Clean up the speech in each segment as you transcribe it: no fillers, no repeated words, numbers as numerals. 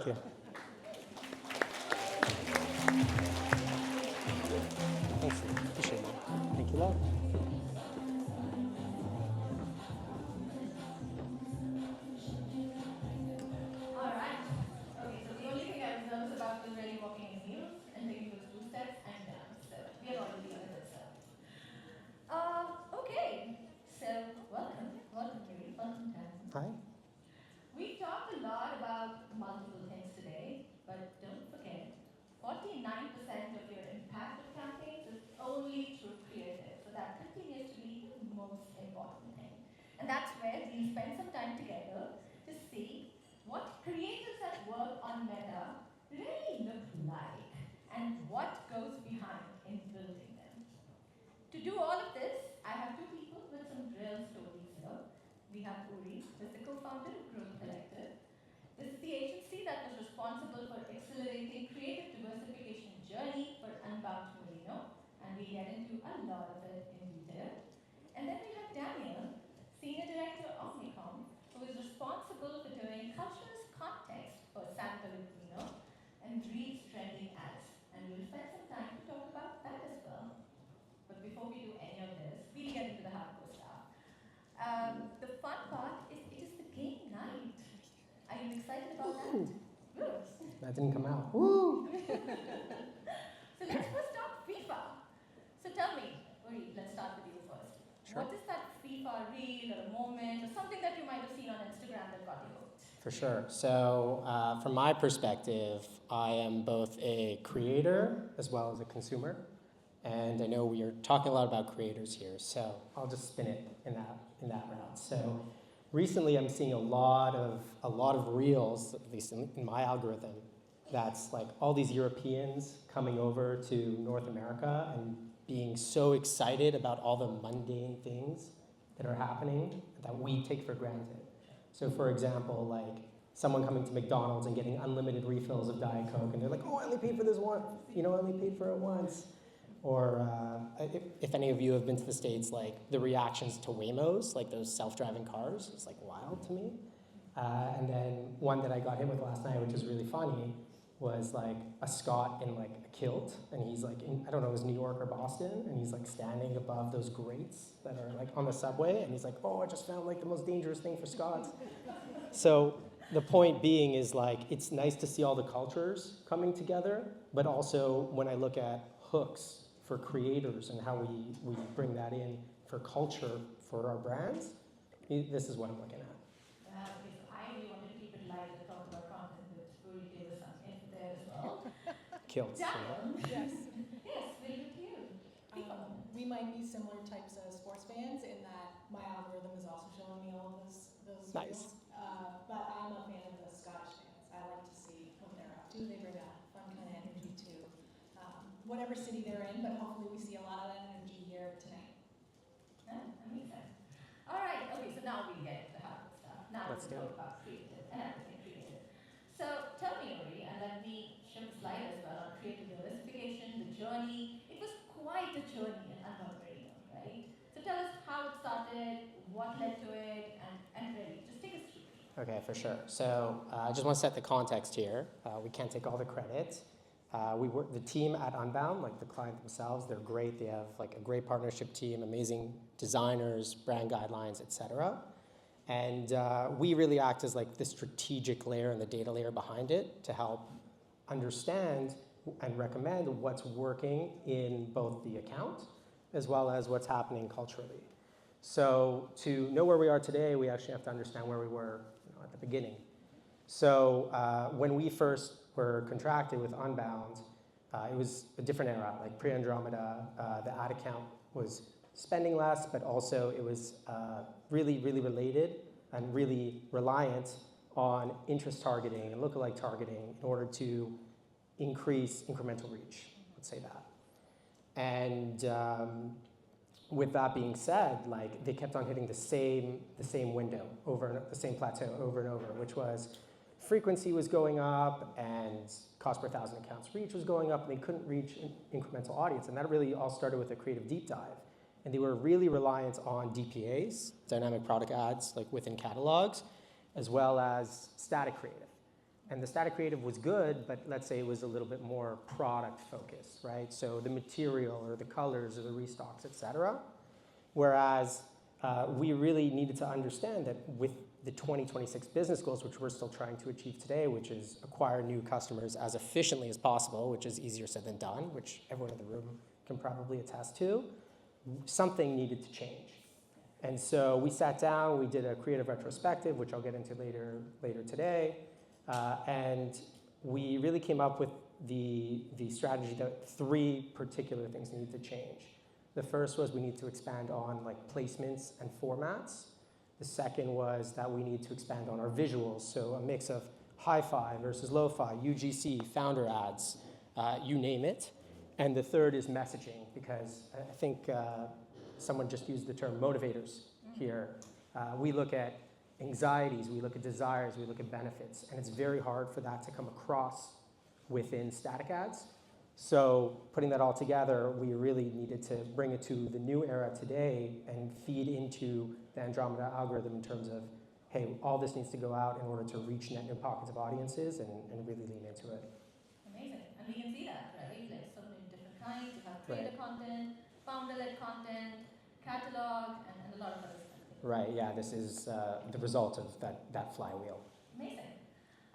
Thank you. Thanks. Appreciate it. Thank you, love. All right. Okay, so the only thing I was nervous about was really walking in heels and taking those 2 steps and down. So we are already on a good start. Okay. So welcome, Yuri, welcome, Dan. Hi. We've talked a lot about multiple things today, but don't forget, 49% of your impactful campaigns is only through creative. So that continues to be the most important thing. And that's where we'll spend some time together to see what creatives at work on Meta really look like and what goes behind in building them. To do all of this, I have 2 people with some real stories here. We have Uri, who's the co-founder of Growth Collective. This is the agency that was responsible for accelerating creative diversification journey for Unbound Merino, and we get into a lot of it in detail. And then we have Daniel, Senior Director of Omnicom, who is responsible for doing cultural context for San Pellegrino and Reed's trending ads. And we'll spend some time to talk about that as well. But before we do any of this, we'll get into the hardcore stuff. The fun part is it is the game night. Are you excited about that? Woo. That didn't come out. Woo! So let's first talk FIFA. So tell me, Uri, let's start with you first. Sure. What is that FIFA reel or a moment or something that you might have seen on Instagram that got you hooked? For sure. So from my perspective, I am both a creator as well as a consumer. And I know we are talking a lot about creators here, so I'll just spin it in that route. So recently I'm seeing a lot of reels, at least in my algorithm, that's like all these Europeans coming over to North America and being so excited about all the mundane things that are happening that we take for granted. So for example, like someone coming to McDonald's and getting unlimited refills of Diet Coke, and they're like, oh, I only paid for this one, I only paid for it once. Or if any of you have been to the States, like the reactions to Waymos, like those self-driving cars, it's like wild to me. And then one that I got hit with last night, which is really funny, was like a Scot in like a kilt, and he's like in, I don't know, it was New York or Boston, and he's like standing above those grates that are like on the subway, and he's like, oh, I just found like the most dangerous thing for Scots. So the point being is like, it's nice to see all the cultures coming together, but also when I look at hooks for creators and how we bring that in for culture for our brands, this is what I'm looking at. Okay, so I really wanted to keep it light and talk about content, but Uri gave us some info there as well. Kilts. Daniel. Yes. Yes, we'll look you. We might be similar types of sports fans in that my algorithm is also showing me all of those Nice. reels. But I'm a fan of the Scottish fans. I like to see what they're up to. They bring a fun kind of energy to whatever city they're in, but hopefully we see a lot of that energy here tonight. That makes sense. All right, okay, so now we get into the hard stuff. Now Let's we'll do talk it. about creative and everything creative. So tell me, Uri, and let me show the slide as well on creative diversification, the journey. It was quite a journey in Unbound Merino, right? So tell us how it started, what led to it, and really, just take us through. Okay, for sure. So I just want to set the context here. We can't take all the credit. The team at Unbound, like the client themselves, they're great. They have like a great partnership team, amazing designers, brand guidelines, etc. And we really act as like the strategic layer and the data layer behind it to help understand and recommend what's working in both the account as well as what's happening culturally. So to know where we are today, we actually have to understand where we were at the beginning. So when we first were contracted with Unbound, it was a different era, like pre-Andromeda. The ad account was spending less, but also it was really, really related and really reliant on interest targeting and lookalike targeting in order to increase incremental reach, let's say that. And with that being said, like they kept on hitting the same window over the same plateau over and over, which was frequency was going up and cost per thousand accounts reach was going up, and they couldn't reach an incremental audience. And that really all started with a creative deep dive. And they were really reliant on DPAs, dynamic product ads, like within catalogs, as well as static creative. And the static creative was good, but let's say it was a little bit more product focused, right? So the material or the colors or the restocks, et cetera. Whereas we really needed to understand that with the 2026 business goals, which we're still trying to achieve today, which is acquire new customers as efficiently as possible, which is easier said than done, which everyone in the room can probably attest to, something needed to change. And so we sat down, we did a creative retrospective, which I'll get into later today, and we really came up with the strategy that 3 particular things needed to change. The first was we need to expand on like placements and formats. The second was that we need to expand on our visuals, so a mix of hi-fi versus lo-fi, UGC, founder ads, you name it. And the third is messaging, because I think someone just used the term motivators here. We look at anxieties, we look at desires, we look at benefits, and it's very hard for that to come across within static ads. So putting that all together, we really needed to bring it to the new era today and feed into the Andromeda algorithm in terms of, hey, all this needs to go out in order to reach net new pockets of audiences and really lean into it. Amazing. And we can see that, right? Like so many different kinds. You have creator content, founder-led content, catalog, and a lot of other stuff. Right, yeah, this is the result of that flywheel. Amazing.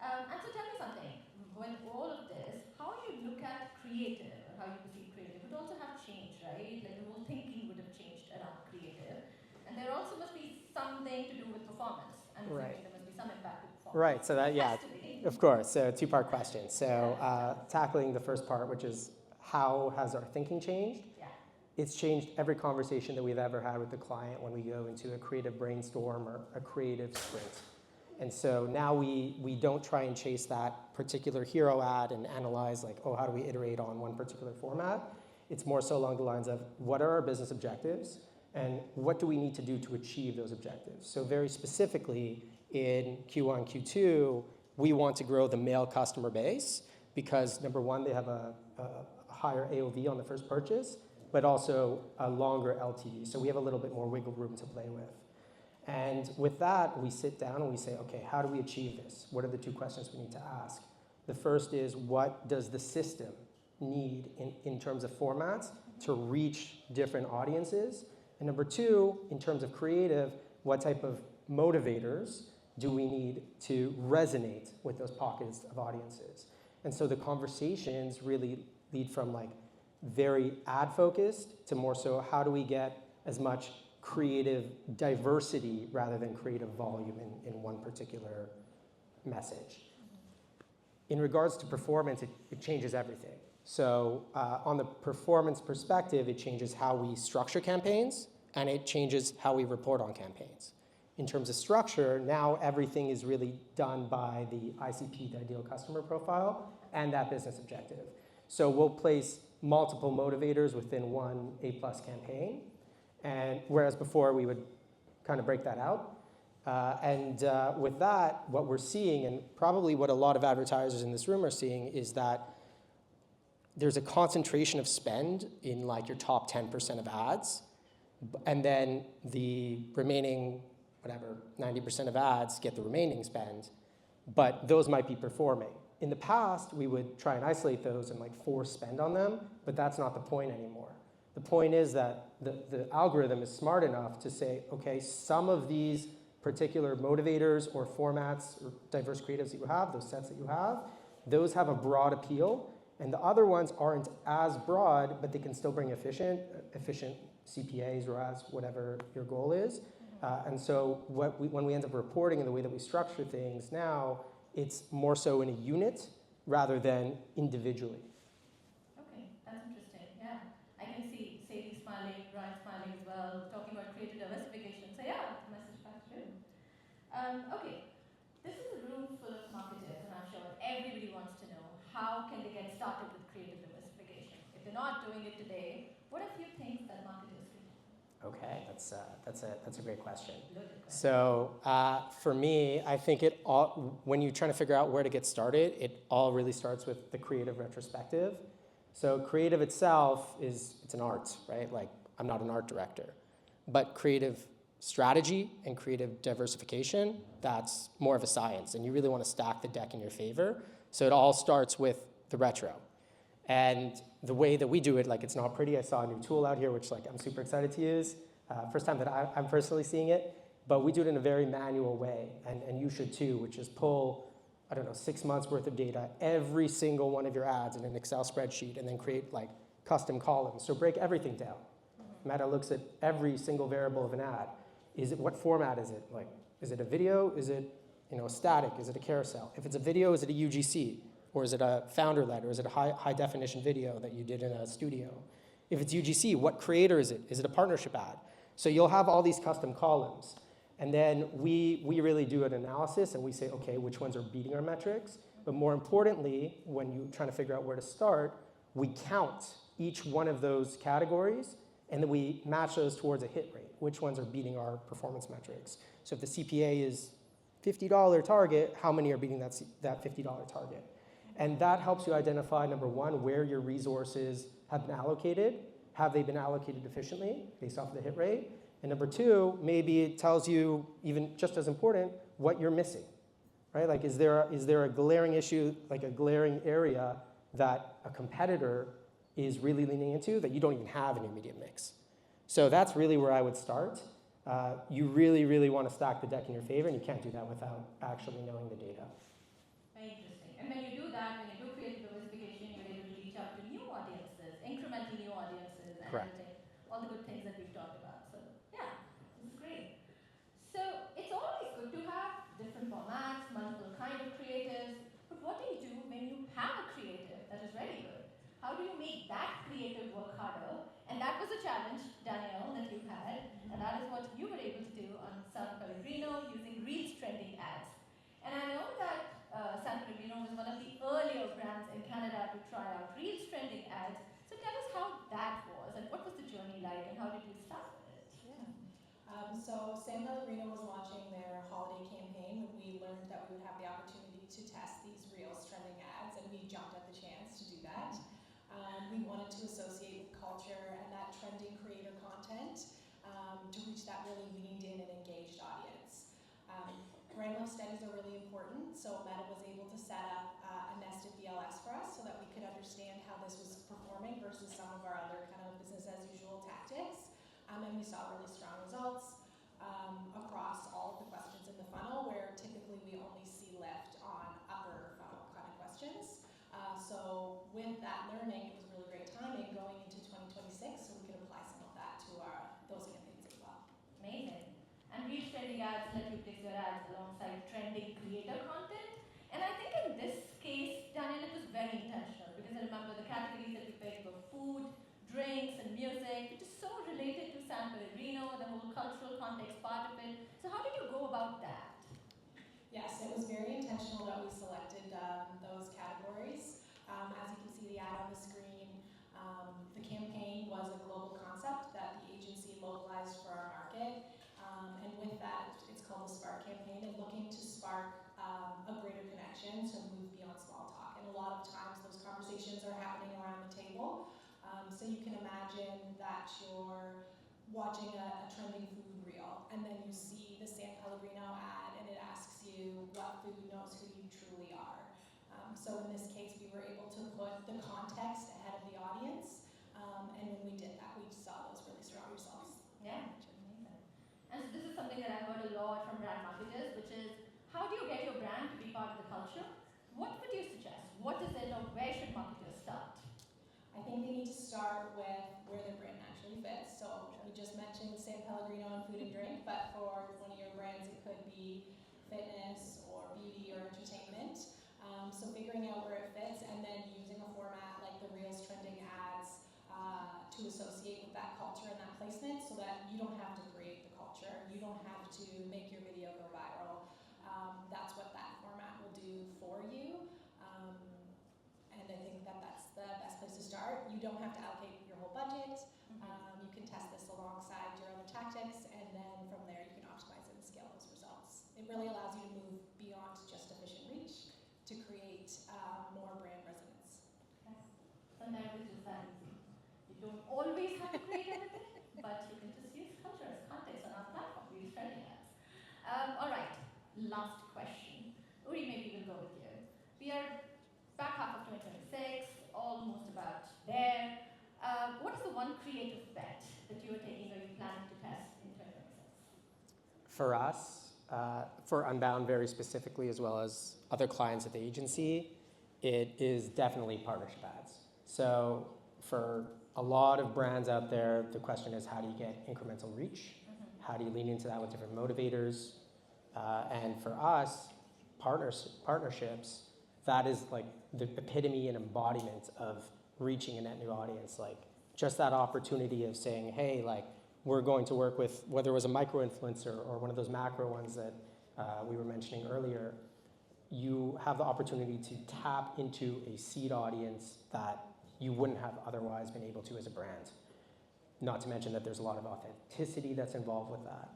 And so tell me something. With all of this, how you look at creative, or how you perceive creative, would also have changed, right? Like the whole thinking would have changed around creative. And there also must be something to do with performance. And Right. there must be some impact with performance. Right, so that, yeah, Has to be. of course. So 2-part question. So tackling the first part, which is how has our thinking changed? Yeah. It's changed every conversation that we've ever had with the client when we go into a creative brainstorm or a creative sprint. And so now we don't try and chase that particular hero ad and analyze like, oh, how do we iterate on one particular format? It's more so along the lines of what are our business objectives and what do we need to do to achieve those objectives? So very specifically in Q1, Q2, we want to grow the male customer base because number one, they have a higher AOV on the first purchase, but also a longer LTV. So we have a little bit more wiggle room to play with. And with that, we sit down and we say, okay, how do we achieve this? What are the 2 questions we need to ask? The first is, what does the system need in terms of formats to reach different audiences? And number 2, in terms of creative, what type of motivators do we need to resonate with those pockets of audiences? And so the conversations really lead from like very ad focused to more so how do we get as much creative diversity rather than creative volume in one particular message. In regards to performance, it changes everything. So on the performance perspective, it changes how we structure campaigns and it changes how we report on campaigns. In terms of structure, now everything is really done by the ICP, the ideal customer profile, and that business objective. So we'll place multiple motivators within one A+ campaign. And whereas before we would kind of break that out. With that, what we're seeing, and probably what a lot of advertisers in this room are seeing, is that there's a concentration of spend in like your top 10% of ads. And then the remaining, 90% of ads get the remaining spend. But those might be performing. In the past, we would try and isolate those and like force spend on them, but that's not the point anymore. The point is that the algorithm is smart enough to say, okay, some of these particular motivators or formats or diverse creatives that you have, those sets that you have, those have a broad appeal, and the other ones aren't as broad, but they can still bring efficient CPAs, ROAS, whatever your goal is. And so when we end up reporting in the way that we structure things now, it's more so in a unit rather than individually. Okay, that's interesting. Yeah, I can see Sadie smiling, Brian smiling as well, talking about creative diversification. So yeah, it's a message back to you. Okay, this is a room full of marketers, and I'm sure everybody wants to know how can they get started with creative diversification. If they're not doing it today, what are a few things that marketers can do? Okay, that's a great question. So for me, I think when you're trying to figure out where to get started, it all really starts with the creative retrospective. So creative itself it's an art, right? Like I'm not an art director, but creative strategy and creative diversification, that's more of a science, and you really want to stack the deck in your favor. So it all starts with the retro. And the way that we do it, like, it's not pretty. I saw a new tool out here, which, like, I'm super excited to use. First time that I'm personally seeing it, but we do it in a very manual way, and you should too, which is pull, I don't know, 6 months worth of data, every single one of your ads in an Excel spreadsheet, and then create, like, custom columns. So break everything down. Meta looks at every single variable of an ad. What format is it? Like, is it a video? Is it, static? Is it a carousel? If it's a video, is it a UGC? Or is it a founder-led? Or is it a high definition video that you did in a studio? If it's UGC, what creator is it? Is it a partnership ad? So you'll have all these custom columns. And then we really do an analysis, and we say, okay, which ones are beating our metrics? But more importantly, when you're trying to figure out where to start, we count each one of those categories, and then we match those towards a hit rate. Which ones are beating our performance metrics? So if the CPA is $50 target, how many are beating that $50 target? And that helps you identify, number one, where your resources have been allocated. Have they been allocated efficiently based off of the hit rate? And number two, maybe it tells you, even just as important, what you're missing, right? Like, is there a glaring issue, like a glaring area that a competitor is really leaning into that you don't even have in your media mix? So that's really where I would start. You really, really want to stack the deck in your favor, and you can't do that without actually knowing the data. Very interesting. And when you do that, when you do creative diversification, you're able to reach out to new audiences, incrementally new audiences, and Correct. everything, all the good things that we've talked about. So yeah, this is great. So it's always good to have different formats, multiple kind of creatives, but what do you do when you have a creative that is very good? How do you make that creative work harder? And that was a challenge, Danielle, that you had, and that is what you were able to do on San Pellegrino using Reels trending ads. And I know that San Pellegrino was one of the earlier brands in Canada to try out Reels trending ads. So tell us how that was, and what was the journey like, and how did you start with it? So San Pellegrino was launching their holiday campaign when we learned that we would have the opportunity to test these Reels trending ads, and we jumped at the chance to do that. We wanted to associate with culture and that trending creator content to reach that really leaned in and engaged audience. Brand love studies are really important, so Meta was able to set up a nested BLS for us so that we could understand how this was performing versus some of our other kind of business as usual tactics. And we saw really strong results across all of the questions in the funnel, where typically we only see lift on upper funnel kind of questions. So with that learning, it was really great timing going into 2026, so we could apply some of that to those campaigns as well. Amazing. And Reels trending ads let you place your ads alongside trending creator content. And I think in this case, Daniel, it was very intentional, because I remember the categories that you picked were food, drinks, and music, which is so related to San Pellegrino, the whole cultural context part of it. So how did you go about that? Yes, it was very intentional that we selected those categories. As you can see the ad on the screen, the campaign was a global concept that the agency localized for our market. And with that, it's called the Spark campaign, and looking to spark a greater connection to move beyond small talk. And a lot of times those conversations are happening around the table. So you can imagine that you're watching a trending food reel, and then you see the San Pellegrino ad, and it asks you what food knows who you truly are. So in this case, we were able to put the context ahead of the audience, and when we did that, we saw those really strong results. Yeah, amazing. And so this is something that I've heard a lot from brand marketers, which is, how do you get your brand to be part of the culture? What would you suggest? What is it, or where should marketers start? I think they need to start with where their brand actually fits. So we just mentioned San Pellegrino and food and drink, but for one of your brands, it could be fitness or beauty or entertainment. So figuring out where it fits, and then using a format like the Reels trending ads to associate with that culture and that placement, so that you don't have to create the culture. You don't have to make your video go viral. That's what that format will do for you. And I think that that's the best place to start. You don't have to allocate your whole budget. You can test this alongside your other tactics, and then from there you can optimize it and scale those results. It really allows you to move beyond just efficient reach to create more brand resonance. Yes. Sometimes it's just that easy. You don't always have to create everything, but you can just use culture as context on our platform. We last question. Uri, maybe we'll go with you. We are back half of 2026, almost about there. What is the one creative bet that you are taking or you're planning to test in 2026? For us, for Unbound very specifically, as well as other clients at the agency, it is definitely partnership ads. So for a lot of brands out there, the question is, how do you get incremental reach? How do you lean into that with different motivators? And for us, partnerships, that is like the epitome and embodiment of reaching a net new audience. Like just that opportunity of saying, hey, like we're going to work with, whether it was a micro influencer or one of those macro ones that we were mentioning earlier, you have the opportunity to tap into a seed audience that you wouldn't have otherwise been able to as a brand. Not to mention that there's a lot of authenticity that's involved with that.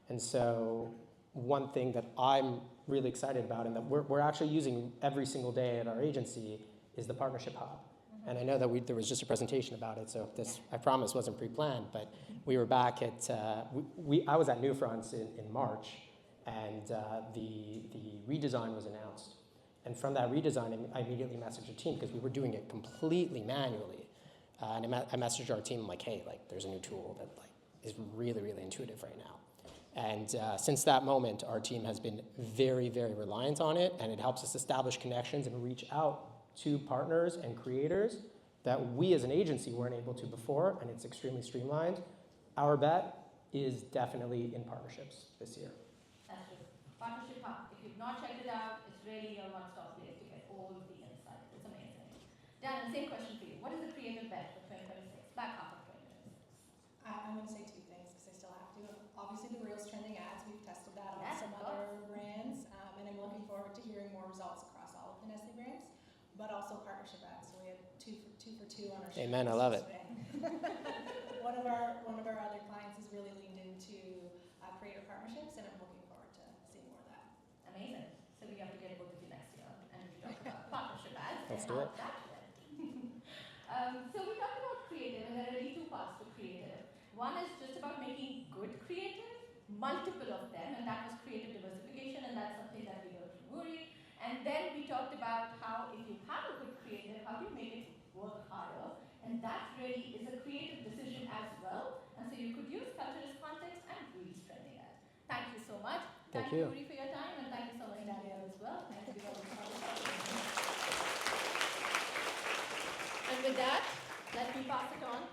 And so one thing that I'm really excited about and that we're actually using every single day at our agency is the Partnership Hub. And I know that there was just a presentation about it, so this, I promise, wasn't pre-planned, but we were back at, I was at Newfronts in March, and the redesign was announced. And from that redesign, I immediately messaged the team because we were doing it completely manually. And I messaged our team like, hey, like there's a new tool that like is really, really intuitive right now. And since that moment, our team has been very, very reliant on it, and it helps us establish connections and reach out to partners and creators that we as an agency weren't able to before, and it's extremely streamlined. Our bet is definitely in partnerships this year. That's true. Partnership Hub, if you've not checked it out, it's really your one-stop place to get all of the insight. It's amazing. Dan, same question for you. What is the creative bet for 2026, back half of 2026? I'm going to say two things because I still have to. Obviously, the Reels trending ads, we've tested that on Yes, some of other brands, and I'm looking forward to hearing more results across all of the Nestle brands, but also partnership ads. So we had two for two on our show. Amen, I love it. One of our other clients has really leaned into creator partnerships, and I'm looking forward to seeing more of that. Amazing. So we have to get both of you next year and we talk about partnership ads. Let's and do how it. that went. So we talked about creative, and there are really two parts to creative. One is just about making good creative, multiple of them, and that was creative diversification, and that's something that we learned from Uri. And then we talked about how if you have a good creative, how do you make it work harder? And that really is a creative decision as well. And so you could use culture as context and really strengthen that. Thank you so much. Thank you. Uri, for your time, and thank you so much, Danielle, as well. Thank you all for And with that, let me pass it on